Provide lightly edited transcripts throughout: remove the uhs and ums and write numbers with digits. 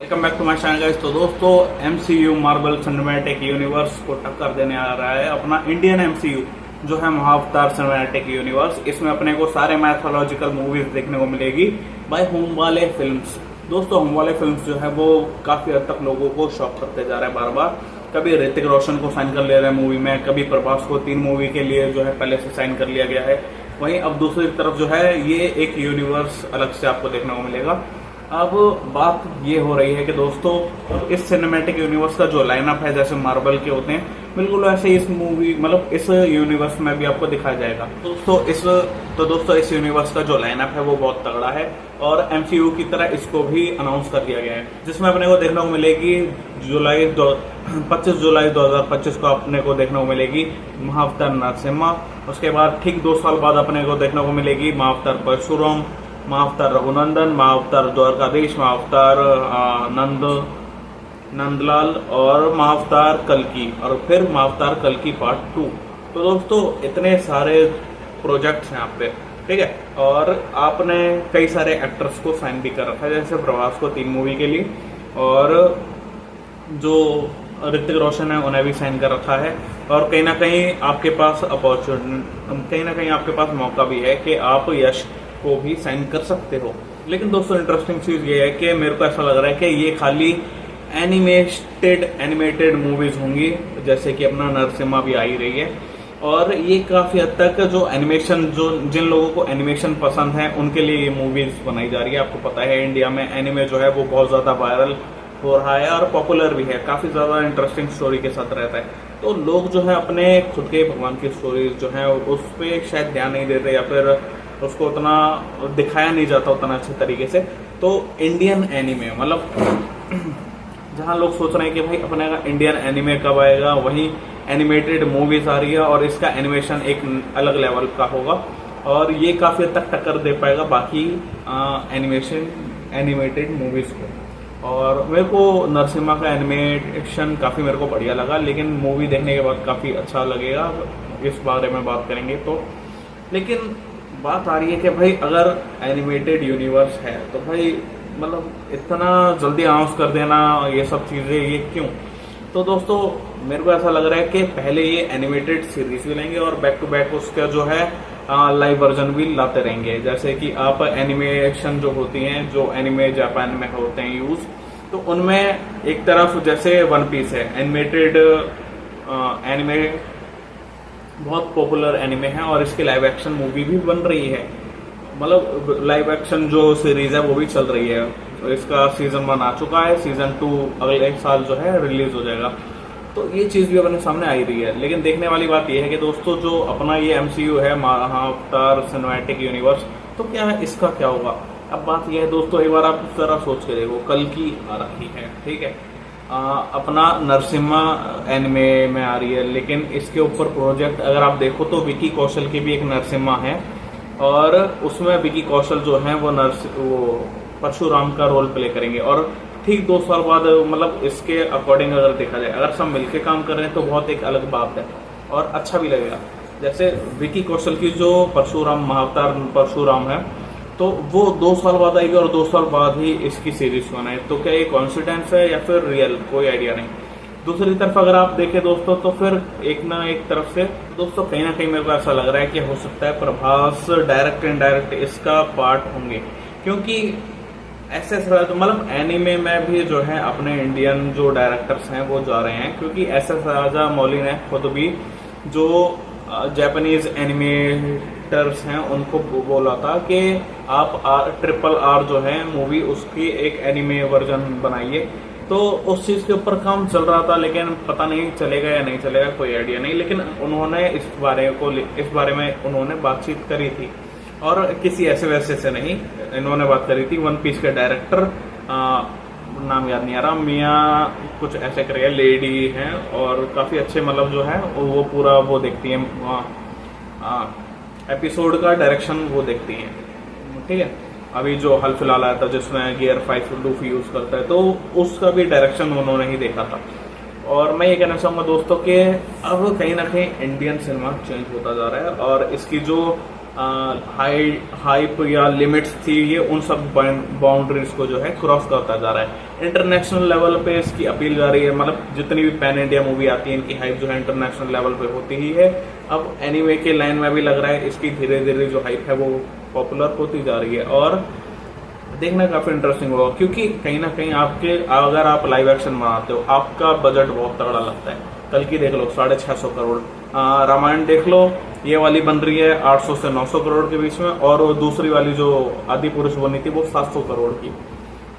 Welcome back to my channel guys. तो दोस्तों MCU Marvel cinematic universe को टक्कर देने आ रहा है अपना इंडियन एमसीयू जो है महाअवतार सिनेमैटिक यूनिवर्स। इसमें अपने को सारे मैथोलॉजिकल मूवीज देखने को मिलेगी बाय होम वाले फिल्म्स। दोस्तों होम वाले फिल्म्स जो है वो काफी हद तक लोगों को शॉक करते जा रहे हैं बार बार। कभी ऋतिक रोशन को साइन कर ले रहे हैं मूवी में, कभी प्रभास को 3 मूवी के लिए जो है पहले से साइन कर लिया गया है। वहीं अब दूसरी तरफ जो है ये एक यूनिवर्स अलग से आपको देखने को मिलेगा। अब बात ये हो रही है कि दोस्तों इस सिनेमैटिक यूनिवर्स का जो लाइनअप है जैसे मार्वल के होते हैं बिल्कुल ऐसे इस मूवी मतलब इस यूनिवर्स में भी आपको दिखाया जाएगा। दोस्तों इस यूनिवर्स का जो लाइनअप है वो बहुत तगड़ा है और एमसीयू की तरह इसको भी अनाउंस कर दिया गया है, जिसमें अपने को देखने को मिलेगी 25 जुलाई 2025 को अपने को देखने को मिलेगी महाअवतार नरसिम्हा। उसके बाद ठीक 2 साल बाद अपने को देखने को मिलेगी महाअवतार परशुराम, महाअवतार रघुनंदन, महाअवतार द्वारकाधीश, महाअवतार नंदलाल और महाअवतार कल्कि और फिर महाअवतार कल्कि पार्ट 2। तो दोस्तों इतने सारे प्रोजेक्ट्स हैं यहाँ पे, ठीक है। और आपने कई सारे एक्टर्स को साइन भी कर रखा है, जैसे प्रभास को 3 मूवी के लिए और जो ऋतिक रोशन है उन्हें भी साइन कर रखा है। और कहीं ना कहीं आपके पास मौका भी है कि आप यश को भी साइन कर सकते हो। लेकिन दोस्तों इंटरेस्टिंग चीज ये है कि मेरे को ऐसा लग रहा है कि ये खाली एनिमेटेड मूवीज होंगी, जैसे कि अपना नरसिम्हा भी आ ही रही है। और ये काफी हद तक जो एनिमेशन जिन लोगों को एनिमेशन पसंद है उनके लिए ये मूवीज बनाई जा रही है। आपको पता है इंडिया में एनिमे जो है वो बहुत ज्यादा वायरल हो रहा है और पॉपुलर भी है, काफी ज्यादा इंटरेस्टिंग स्टोरी के साथ रहता है। तो लोग जो है अपने खुद के भगवान की स्टोरीज जो है उस पर शायद ध्यान नहीं देते या फिर उसको उतना दिखाया नहीं जाता उतना अच्छे तरीके से। तो इंडियन एनिमे मतलब जहां लोग सोच रहे हैं कि भाई अपने इंडियन एनिमे कब आएगा, वहीं एनिमेटेड मूवीज आ रही है और इसका एनिमेशन एक अलग लेवल का होगा और ये काफी हद तक टक्कर दे पाएगा बाकी एनिमेटेड मूवीज को। और मेरे को नरसिम्हा का एनिमेशन काफी मेरे को बढ़िया लगा, लेकिन मूवी देखने के बाद काफी अच्छा लगेगा, इस बारे में बात करेंगे। तो लेकिन बात आ रही है कि भाई अगर एनिमेटेड यूनिवर्स है तो भाई मतलब इतना जल्दी अनाउंस कर देना ये सब चीजें ये क्यों। तो दोस्तों मेरे को ऐसा लग रहा है कि पहले ये एनिमेटेड सीरीज भी लेंगे और बैक टू बैक उसका जो है लाइव वर्जन भी लाते रहेंगे। जैसे कि आप एनिमेशन जो होती हैं, जो एनिमे जापान में होते हैं यूज, तो उनमें एक तरफ जैसे वन पीस है एनिमेटेड एनिमे बहुत पॉपुलर एनिमे है और इसकी लाइव एक्शन मूवी भी बन रही है, मतलब लाइव एक्शन जो सीरीज है वो भी चल रही है। तो इसका सीजन 1 आ चुका है, सीजन 2 अगले साल जो है रिलीज हो जाएगा। तो ये चीज भी अपने सामने आई रही है। लेकिन देखने वाली बात यह है कि दोस्तों जो अपना ये एमसीयू है महाअवतार सिनेमैटिक यूनिवर्स, तो क्या है इसका क्या होगा। अब बात यह है दोस्तों, एक बार आप जरा सोच के देखो, कल्कि आ रखी है, ठीक है, अपना नरसिम्हा एनिमे में आ रही है, लेकिन इसके ऊपर प्रोजेक्ट अगर आप देखो तो विकी कौशल की भी एक नरसिम्हा है और उसमें विकी कौशल जो है वो परशुराम का रोल प्ले करेंगे। और ठीक 2 साल बाद मतलब इसके अकॉर्डिंग अगर देखा जाए, अगर सब मिलके काम कर रहे हैं तो बहुत एक अलग बात है और अच्छा भी लगेगा। जैसे विकी कौशल की जो महाअवतार परशुराम है तो वो 2 साल बाद आएगी और 2 साल बाद ही इसकी सीरीज होना है। तो क्या ये कॉन्सिडेंस है या फिर रियल, कोई आइडिया नहीं। दूसरी तरफ अगर आप देखें दोस्तों तो फिर एक ना एक तरफ से दोस्तों कहीं ना कहीं मेरे को ऐसा लग रहा है कि हो सकता है प्रभास डायरेक्ट इनडायरेक्ट इसका पार्ट होंगे, क्योंकि ऐसे तो मतलब एनिमे में भी जो है अपने इंडियन जो डायरेक्टर्स हैं वो जा रहे हैं, क्योंकि SS राजामौली ने खुद भी जो जापानीज एनिमेटर्स हैं उनको बोला था कि आप RRR जो है मूवी उसकी एक एनिमे वर्जन बनाइए। तो उस चीज के ऊपर काम चल रहा था, लेकिन पता नहीं चलेगा या नहीं चलेगा, कोई आइडिया नहीं। लेकिन उन्होंने इस बारे में उन्होंने बातचीत करी थी और किसी ऐसे वैसे से नहीं, इन्होंने बात करी थी वन पीस के डायरेक्टर, नाम याद नहीं आ रहा, मिया कुछ ऐसे करके लेडी हैं और काफी अच्छे मतलब जो है वो पूरा वो देखती है एपिसोड का डायरेक्शन वो देखती हैं, ठीक है। अभी जो हाल फिलहाल आया था जिसमें गियर 5 लूफी यूज करता है तो उसका भी डायरेक्शन उन्होंने ही देखा था। और मैं ये कहना चाहूंगा दोस्तों कि अब कहीं ना कहीं इंडियन सिनेमा चेंज होता जा रहा है और इसकी जो हाइप या लिमिट्स थी ये उन सब बाउंड्रीज को जो है क्रॉस करता जा रहा है। इंटरनेशनल लेवल पे इसकी अपील जा रही है, मतलब जितनी भी पैन इंडिया मूवी आती है इनकी हाइप जो है इंटरनेशनल लेवल पे होती ही है। अब एनीमे के लाइन में भी लग रहा है इसकी धीरे धीरे जो हाइप है वो पॉपुलर होती जा रही है, और देखना काफी इंटरेस्टिंग होगा, क्योंकि कहीं ना कहीं आपके अगर आप लाइव एक्शन बनाते हो आपका बजट बहुत तगड़ा लगता है। कल की देख लो 650 करोड़, रामायण देख लो ये वाली बन रही है 800 से 900 करोड़ के बीच में, और वो दूसरी वाली जो आदि पुरुष बनी थी वो 700 करोड़ की।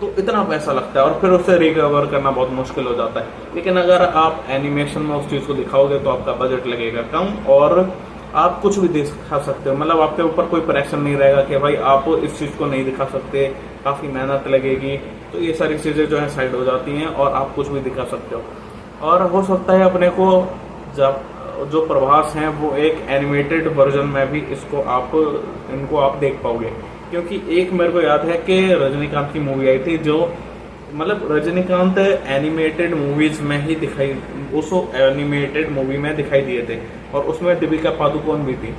तो इतना पैसा लगता है और फिर उसे रिकवर करना बहुत मुश्किल हो जाता है। लेकिन अगर आप एनिमेशन में उस चीज को दिखाओगे तो आपका बजट लगेगा कम और आप कुछ भी दिखा सकते हो, मतलब आपके ऊपर कोई प्रेशर नहीं रहेगा कि भाई आप इस चीज को नहीं दिखा सकते, काफी मेहनत लगेगी। तो ये सारी चीजें जो है साइड हो जाती हैं और आप कुछ भी दिखा सकते हो। और हो सकता है अपने को जब जो प्रभास हैं वो एक एनिमेटेड वर्जन में भी इनको आप देख पाओगे, क्योंकि एक मेरे को याद है कि रजनीकांत की मूवी आई थी जो मतलब रजनीकांत एनिमेटेड मूवीज में ही दिखाई, उस एनिमेटेड मूवी में दिखाई दिए थे और उसमें दीपिका पादुकोण भी थी।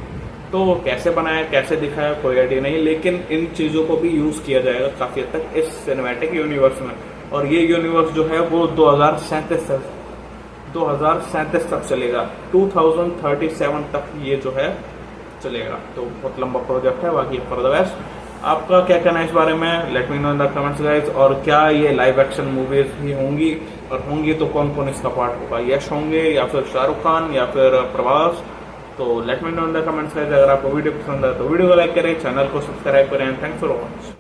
तो कैसे बनाया कैसे दिखाया कोई आइडिया नहीं, लेकिन इन चीजों को भी यूज किया जाएगा काफी हद तक इस सिनेमैटिक यूनिवर्स में। और ये यूनिवर्स जो है वो 2037 तक चलेगा, 2037 तक ये जो है चलेगा। तो बहुत लंबा प्रोजेक्ट है। बाकी फॉर द बेस्ट, आपका क्या कहना है इस बारे में, let me know in the comments guys. और क्या ये लाइव एक्शन मूवीज भी होंगी, और होंगी तो कौन कौन इसका पार्ट होगा, यश होंगे या फिर शाहरुख खान या फिर प्रभास। तो let me know in the comments guys. अगर आपको वीडियो पसंद आए तो वीडियो को लाइक करें, चैनल को सब्सक्राइब करें। Thanks for watching.